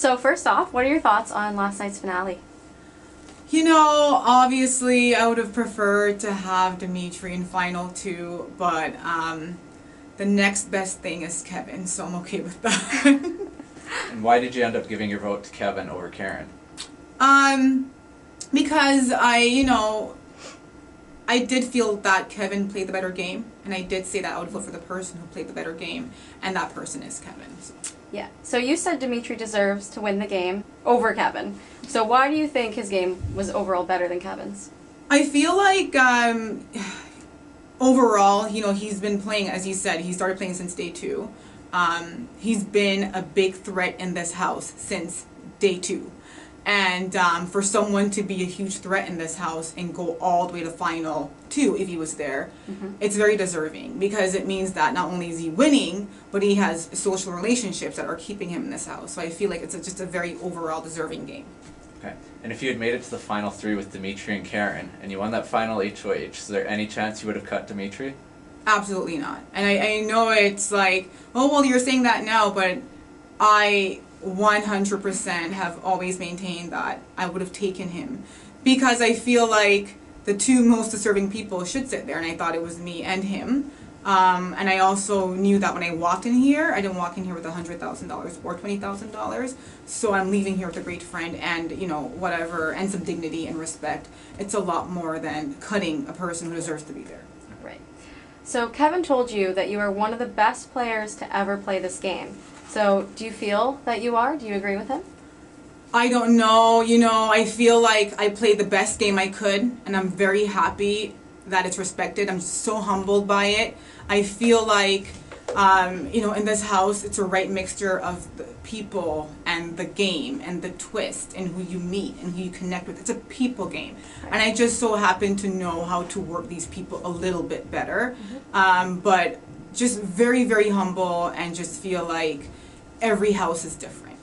So first off, what are your thoughts on last night's finale? You know, obviously I would have preferred to have Dmitry in final two, but the next best thing is Kevin, so I'm okay with that. And why did you end up giving your vote to Kevin over Karen? Because I did feel that Kevin played the better game, and I did say that I would vote for the person who played the better game, and that person is Kevin. So. Yeah. So you said Dmitry deserves to win the game over Kevin. So why do you think his game was overall better than Kevin's? I feel like overall, he's been playing, as you said, he started playing since day 2. He's been a big threat in this house since day 2. And for someone to be a huge threat in this house and go all the way to final 2 if he was there, it's very deserving, because it means that not only is he winning, but he has social relationships that are keeping him in this house. So I feel like it's just a very overall deserving game. Okay. And if you had made it to the final 3 with Dmitry and Karen, and you won that final HOH, is there any chance you would have cut Dmitry? Absolutely not. And I know it's like, oh, well, you're saying that now, but I 100% have always maintained that I would have taken him, because I feel like the 2 most deserving people should sit there, and I thought it was me and him. And I also knew that when I walked in here, I didn't walk in here with $100,000 or $20,000, so I'm leaving here with a great friend and, whatever, and some dignity and respect. It's a lot more than cutting a person who deserves to be there. Right. So Kevin told you that you are one of the best players to ever play this game. So do you feel that you are? Do you agree with him? I don't know. I feel like I played the best game I could, and I'm very happy that it's respected. I'm so humbled by it. I feel like, in this house, it's a right mixture of the people and the game and the twist and who you meet and who you connect with. It's a people game. And I just so happen to know how to work these people a little bit better. But just very, very humble, and just feel like every house is different.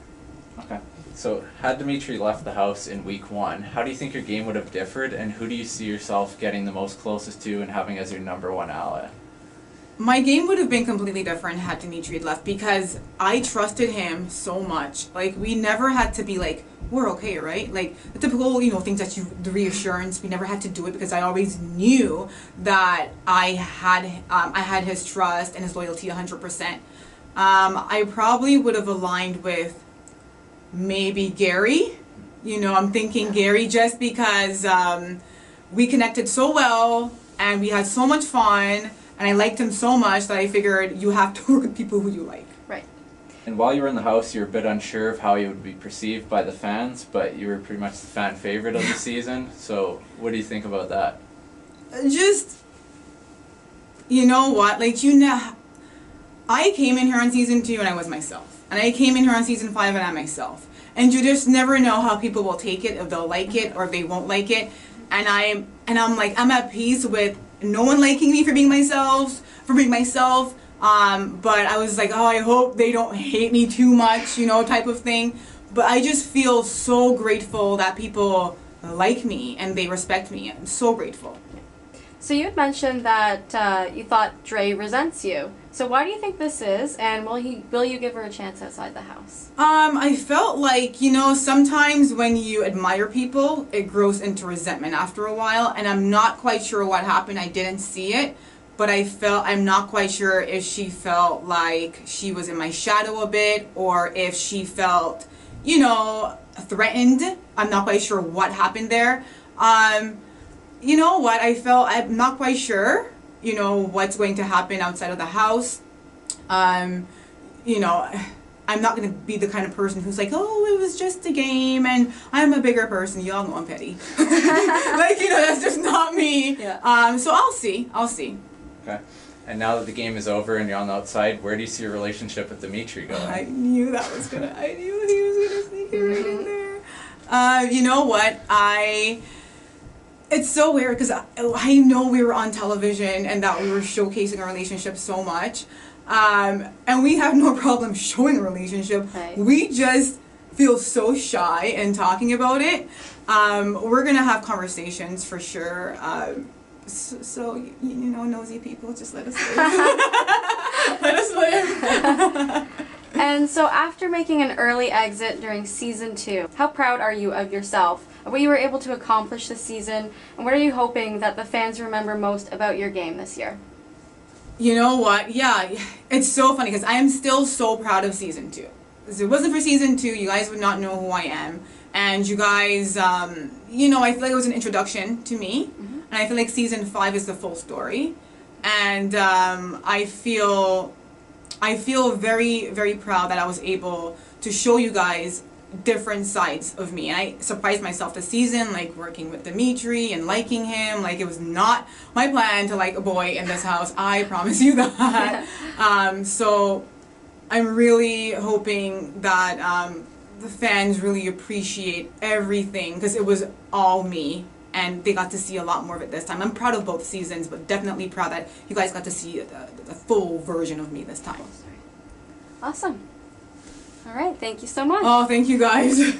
Okay. So, had Dmitry left the house in week 1, how do you think your game would have differed, and who do you see yourself getting the most closest to and having as your #1 ally? My game would have been completely different had Dmitry left, because I trusted him so much. Like, we never had to be like, we're okay, right? Like, the typical, things that the reassurance, we never had to do it, because I always knew that I had his trust and his loyalty 100%. I probably would have aligned with maybe Gary. I'm thinking Gary, just because we connected so well and we had so much fun, and I liked him so much that I figured you have to work with people who you like. Right. And while you were in the house, you were a bit unsure of how you would be perceived by the fans, but you were pretty much the fan favorite of the season. So what do you think about that? Just, you know what, I came in here on season 2 and I was myself. And I came in here on season 5 and I'm myself. And you just never know how people will take it, if they'll like it or if they won't like it. And I'm like, I'm at peace with no one liking me for being myself. But I was like, oh, I hope they don't hate me too much, type of thing. But I just feel so grateful that people like me and they respect me. I'm so grateful. So you had mentioned that you thought Dre resents you. So why do you think this is, and will you give her a chance outside the house? I felt like, sometimes when you admire people, it grows into resentment after a while, and I'm not quite sure what happened. I didn't see it, but I'm not quite sure if she felt like she was in my shadow a bit, or if she felt, threatened. I'm not quite sure what happened there. You know what, I'm not quite sure, what's going to happen outside of the house. I'm not going to be the kind of person who's like, oh, it was just a game and I'm a bigger person. Y'all know I'm petty. That's just not me. Yeah. So I'll see. Okay. And now that the game is over and you're on the outside, where do you see your relationship with Dmitry going? I knew he was gonna sneak it right in there. You know what, it's so weird, because I know we were on television and that we were showcasing our relationship so much. And we have no problem showing a relationship. Right. We just feel so shy in talking about it. We're going to have conversations for sure. So, nosy people, just let us live. Let us live. And so after making an early exit during season 2, how proud are you of yourself, of what you were able to accomplish this season, and what are you hoping that the fans remember most about your game this year? You know what? Yeah, it's so funny because I am still so proud of season 2. If it wasn't for season 2, you guys would not know who I am. And you guys, you know, I feel like it was an introduction to me. Mm-hmm. And I feel like season 5 is the full story. And I feel very, very proud that I was able to show you guys different sides of me. And I surprised myself this season, like working with Dmitry and liking him. Like, it was not my plan to like a boy in this house. I promise you that. So I'm really hoping that the fans really appreciate everything, because it was all me. And they got to see a lot more of it this time. I'm proud of both seasons, but definitely proud that you guys got to see the full version of me this time. Awesome. All right, thank you so much. Oh, thank you guys.